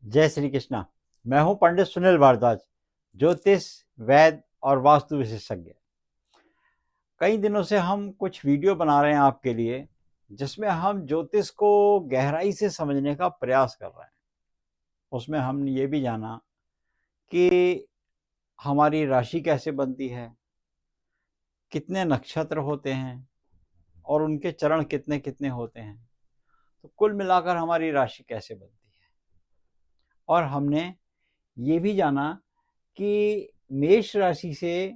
जय श्री कृष्णा। मैं हूं पंडित सुनील भारद्वाज, ज्योतिष, वैद्य और वास्तु विशेषज्ञ। कई दिनों से हम कुछ वीडियो बना रहे हैं आपके लिए, जिसमें हम ज्योतिष को गहराई से समझने का प्रयास कर रहे हैं। उसमें हमने ये भी जाना कि हमारी राशि कैसे बनती है, कितने नक्षत्र होते हैं और उनके चरण कितने कितने होते हैं। तो कुल मिलाकर हमारी राशि कैसे बनती है। और हमने ये भी जाना कि मेष राशि से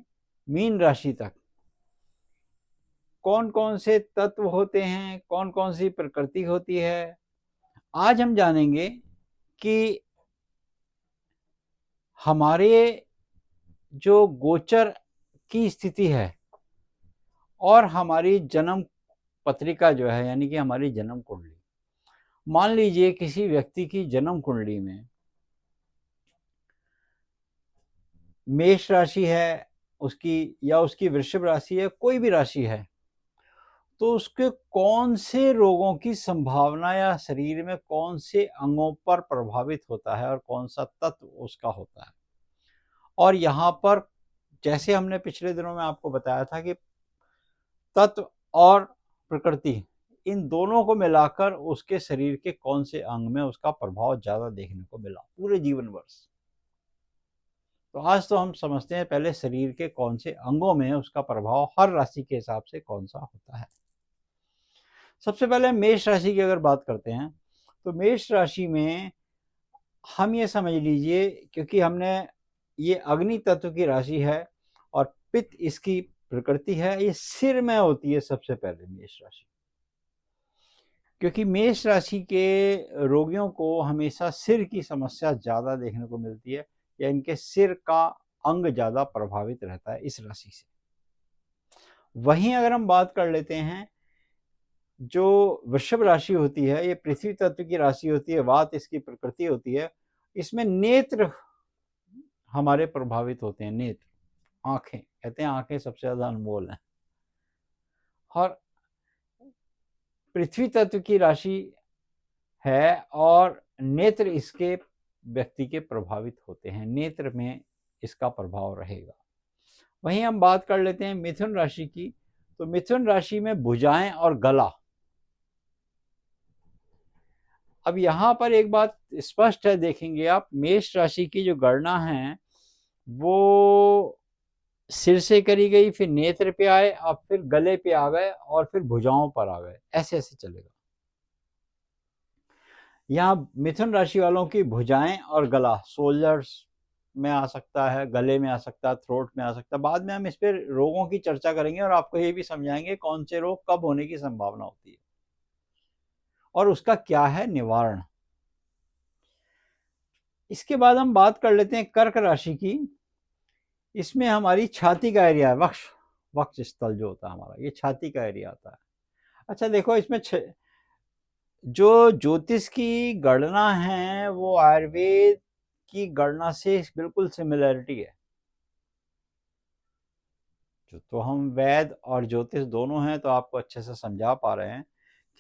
मीन राशि तक कौन कौन से तत्व होते हैं, कौन कौन सी प्रकृति होती है। आज हम जानेंगे कि हमारे जो गोचर की स्थिति है और हमारी जन्म पत्रिका जो है, यानी कि हमारी जन्म कुंडली। मान लीजिए किसी व्यक्ति की जन्म कुंडली में मेष राशि है उसकी, या उसकी वृषभ राशि है, कोई भी राशि है, तो उसके कौन से रोगों की संभावना या शरीर में कौन से अंगों पर प्रभावित होता है और कौन सा तत्व उसका होता है। और यहाँ पर जैसे हमने पिछले दिनों में आपको बताया था कि तत्व और प्रकृति, इन दोनों को मिलाकर उसके शरीर के कौन से अंग में उसका प्रभाव ज्यादा देखने को मिला पूरे जीवन वर्ष। तो आज तो हम समझते हैं पहले शरीर के कौन से अंगों में उसका प्रभाव हर राशि के हिसाब से कौन सा होता है। सबसे पहले मेष राशि की अगर बात करते हैं तो मेष राशि में हम ये समझ लीजिए, क्योंकि हमने ये अग्नि तत्व की राशि है और पित्त इसकी प्रकृति है, ये सिर में होती है सबसे पहले मेष राशि। क्योंकि मेष राशि के रोगियों को हमेशा सिर की समस्या ज्यादा देखने को मिलती है, या इनके सिर का अंग ज्यादा प्रभावित रहता है इस राशि से। वहीं अगर हम बात कर लेते हैं, जो वृषभ राशि होती है ये पृथ्वी तत्व की राशि होती है, वात इसकी प्रकृति होती है। इसमें नेत्र हमारे प्रभावित होते हैं। नेत्र, आंखें, कहते हैं आंखें सबसे ज्यादा अनमोल हैं। और पृथ्वी तत्व की राशि है और नेत्र इसके व्यक्ति के प्रभावित होते हैं, नेत्र में इसका प्रभाव रहेगा। वहीं हम बात कर लेते हैं मिथुन राशि की, तो मिथुन राशि में भुजाएं और गला। अब यहाँ पर एक बात स्पष्ट है, देखेंगे आप, मेष राशि की जो गणना है वो सिर से करी गई, फिर नेत्र पे आए, अब फिर गले पे आ गए और फिर भुजाओं पर आ गए, ऐसे ऐसे चलेगा। यहाँ मिथुन राशि वालों की भुजाएं और गला शोल्डर्स में आ सकता है, गले में आ सकता है, थ्रोट में आ सकता है। बाद में हम इस पर रोगों की चर्चा करेंगे और आपको ये भी समझाएंगे कौन से रोग कब होने की संभावना होती है और उसका क्या है निवारण। इसके बाद हम बात कर लेते हैं कर्क राशि की। इसमें हमारी छाती का एरिया है, वक्ष वक्ष स्थल जो होता है हमारा, ये छाती का एरिया आता है। अच्छा देखो, इसमें जो ज्योतिष की गणना है वो आयुर्वेद की गणना से बिल्कुल सिमिलरिटी है। जो तो हम वैद्य और ज्योतिष दोनों हैं, तो आपको अच्छे से समझा पा रहे हैं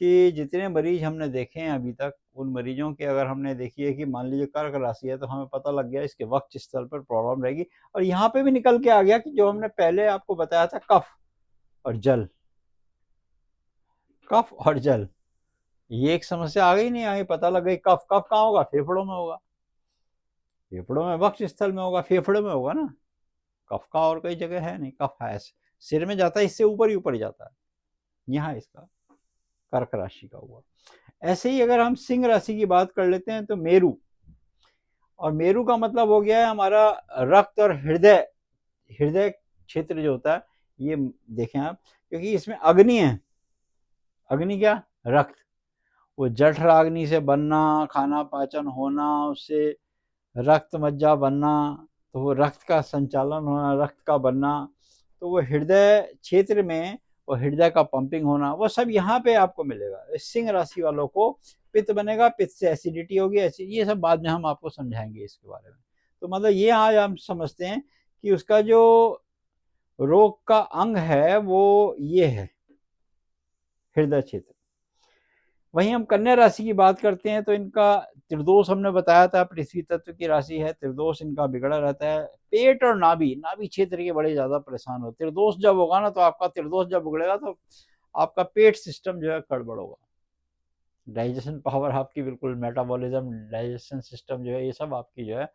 कि जितने मरीज हमने देखे हैं अभी तक, उन मरीजों के अगर हमने देखी है कि मान लीजिए कर्क राशि है, तो हमें पता लग गया इसके वक्ष स्थल पर प्रॉब्लम रहेगी। और यहाँ पे भी निकल के आ गया कि जो हमने पहले आपको बताया था, कफ और जल, कफ और जल, ये एक समस्या आ गई नहीं आ गई, पता लग गई। कफ कफ कहाँ होगा? फेफड़ों में होगा, फेफड़ों में वक्ष स्थल में होगा, फेफड़ों में होगा ना। कफ का और कई जगह है नहीं, कफ है सिर में जाता है, इससे ऊपर ही ऊपर जाता है, यहाँ इसका कर्क राशि का हुआ। ऐसे ही अगर हम सिंह राशि की बात कर लेते हैं तो मेरु, और मेरु का मतलब हो गया है हमारा रक्त और हृदय, हृदय क्षेत्र जो होता है, ये देखें आप, क्योंकि इसमें अग्नि है। अग्नि क्या? रक्त। वो जठराग्नि से बनना, खाना पाचन होना, उससे रक्त मज्जा बनना, तो वो रक्त का संचालन होना, रक्त का बनना, तो वो हृदय क्षेत्र में वो हृदय का पंपिंग होना, वो सब यहाँ पे आपको मिलेगा। सिंह राशि वालों को पित्त बनेगा, पित्त से एसिडिटी होगी, ये सब बाद में हम आपको समझाएंगे इसके बारे में। तो मतलब ये आज हम समझते हैं कि उसका जो रोग का अंग है वो ये है, हृदय क्षेत्र। वहीं हम कन्या राशि की बात करते हैं तो इनका त्रिदोष हमने बताया था, पृथ्वी तत्व की राशि है, त्रिदोष इनका बिगड़ा रहता है। पेट और नाभि नाभि क्षेत्र के बड़े ज्यादा परेशान होते। त्रिदोष जब होगा ना तो आपका त्रिदोष जब बिगड़ेगा तो आपका पेट सिस्टम जो है गड़बड़ होगा, डाइजेशन पावर आपकी बिल्कुल, मेटाबॉलिज्म, डाइजेशन सिस्टम जो है ये सब आपकी जो है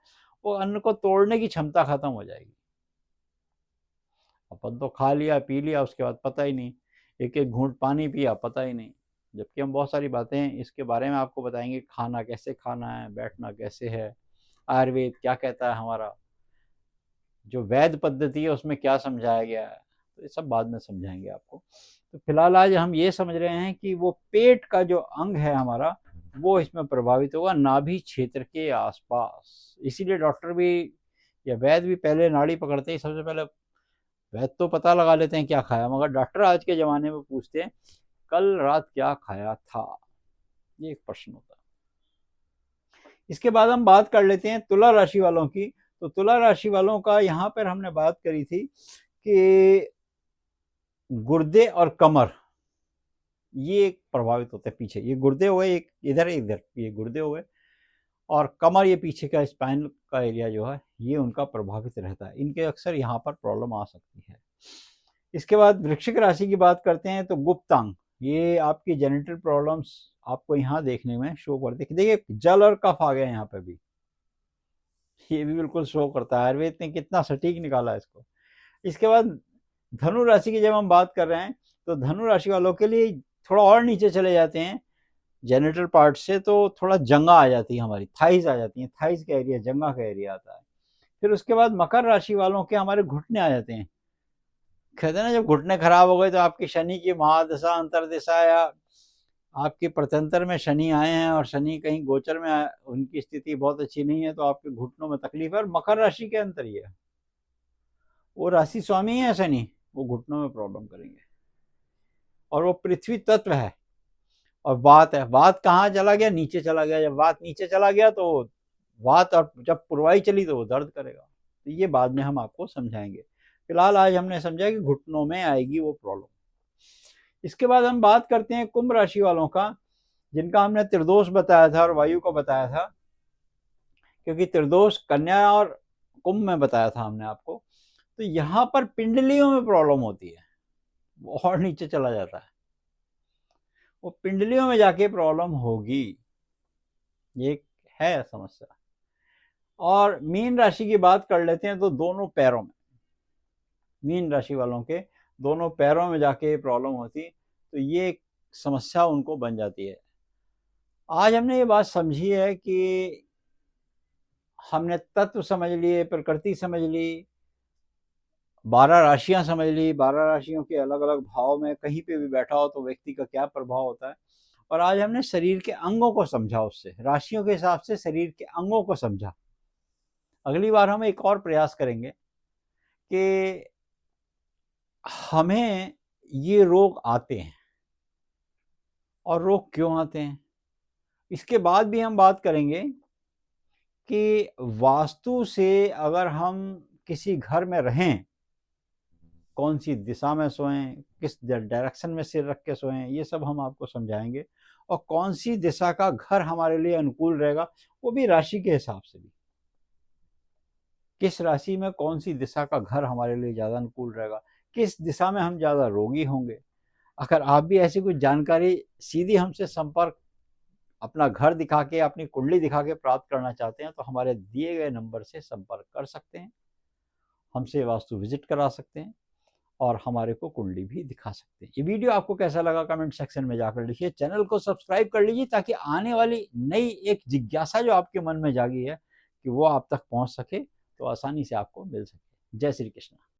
वो अन्न को तोड़ने की क्षमता खत्म हो जाएगी। अपन तो खा लिया पी लिया उसके बाद पता ही नहीं, एक एक घूंट पानी पिया पता ही नहीं। जबकि हम बहुत सारी बातें इसके बारे में आपको बताएंगे, खाना कैसे खाना है, बैठना कैसे है, आयुर्वेद क्या कहता है, हमारा जो वैद्य पद्धति है उसमें क्या समझाया गया है, तो ये सब बाद में समझाएंगे आपको। तो फिलहाल आज हम ये समझ रहे हैं कि वो पेट का जो अंग है हमारा वो इसमें प्रभावित होगा, नाभि क्षेत्र के आसपास। इसीलिए डॉक्टर भी या वैद्य भी पहले नाड़ी पकड़ते ही सबसे पहले वैद्य तो पता लगा लेते हैं क्या खाया, मगर डॉक्टर आज के ज़माने में पूछते हैं कल रात क्या खाया था, ये एक प्रश्न होता है। इसके बाद हम बात कर लेते हैं तुला राशि वालों की। तो तुला राशि वालों का यहाँ पर हमने बात करी थी कि गुर्दे और कमर ये प्रभावित होते हैं। पीछे ये गुर्दे हुए, एक इधर इधर ये गुर्दे हुए, और कमर ये पीछे का स्पाइन का एरिया जो है ये उनका प्रभावित रहता है। इनके अक्सर यहाँ पर प्रॉब्लम आ सकती है। इसके बाद वृश्चिक राशि की बात करते हैं तो गुप्तांग, ये आपकी जेनिटल प्रॉब्लम्स आपको यहाँ देखने में शो करते हैं। देखिए जल और कफ आ गया यहाँ पे भी, ये भी बिल्कुल शो करता है। आयुर्वेद ने कितना सटीक निकाला इसको। इसके बाद धनु राशि की जब हम बात कर रहे हैं तो धनु राशि वालों के लिए थोड़ा और नीचे चले जाते हैं जेनिटल पार्ट से, तो थोड़ा जंगा आ जाती है, हमारी थाइज आ जाती है, थाइज का एरिया जंगा का एरिया आता है। फिर उसके बाद मकर राशि वालों के हमारे घुटने आ जाते हैं। कहते हैं ना जब घुटने खराब हो गए तो आपकी शनि की महादशा अंतरदशा या आपके प्रतंत्र में शनि आए हैं और शनि कहीं गोचर में आए, उनकी स्थिति बहुत अच्छी नहीं है तो आपके घुटनों में तकलीफ है। और मकर राशि के अंतर ही है, वो राशि स्वामी है शनि, वो घुटनों में प्रॉब्लम करेंगे। और वो पृथ्वी तत्व है और वात है, वात कहाँ चला गया, नीचे चला गया। जब वात नीचे चला गया तो वात, और जब पुरवाई चली तो वो दर्द करेगा। तो ये बाद में हम आपको समझाएंगे। फिलहाल आज हमने समझा कि घुटनों में आएगी वो प्रॉब्लम। इसके बाद हम बात करते हैं कुंभ राशि वालों का, जिनका हमने त्रिदोष बताया था और वायु को बताया था, क्योंकि त्रिदोष कन्या और कुंभ में बताया था हमने आपको। तो यहाँ पर पिंडलियों में प्रॉब्लम होती है, वो और नीचे चला जाता है, वो पिंडलियों में जाके प्रॉब्लम होगी, ये है समस्या। और मीन राशि की बात कर लेते हैं तो दोनों पैरों में, मीन राशि वालों के दोनों पैरों में जाके प्रॉब्लम होती, तो ये एक समस्या उनको बन जाती है। आज हमने ये बात समझी है कि हमने तत्व समझ लिए, प्रकृति समझ ली, 12 राशियां समझ ली, 12 राशियों के अलग अलग भाव में कहीं पे भी बैठा हो तो व्यक्ति का क्या प्रभाव होता है। और आज हमने शरीर के अंगों को समझा, उससे राशियों के हिसाब से शरीर के अंगों को समझा। अगली बार हम एक और प्रयास करेंगे कि हमें ये रोग आते हैं और रोग क्यों आते हैं। इसके बाद भी हम बात करेंगे कि वास्तु से अगर हम किसी घर में रहें, कौन सी दिशा में सोएं, किस डायरेक्शन में सिर रख के सोएं, ये सब हम आपको समझाएंगे। और कौन सी दिशा का घर हमारे लिए अनुकूल रहेगा, वो भी राशि के हिसाब से भी, किस राशि में कौन सी दिशा का घर हमारे लिए ज़्यादा अनुकूल रहेगा, किस दिशा में हम ज़्यादा रोगी होंगे। अगर आप भी ऐसी कुछ जानकारी सीधी हमसे संपर्क, अपना घर दिखा के, अपनी कुंडली दिखा के प्राप्त करना चाहते हैं तो हमारे दिए गए नंबर से संपर्क कर सकते हैं, हमसे वास्तु विजिट करा सकते हैं और हमारे को कुंडली भी दिखा सकते हैं। ये वीडियो आपको कैसा लगा कमेंट सेक्शन में जाकर लिखिए। चैनल को सब्सक्राइब कर लीजिए ताकि आने वाली नई एक जिज्ञासा जो आपके मन में जागी है कि वो आप तक पहुंच सके, तो आसानी से आपको मिल सके। जय श्री कृष्ण।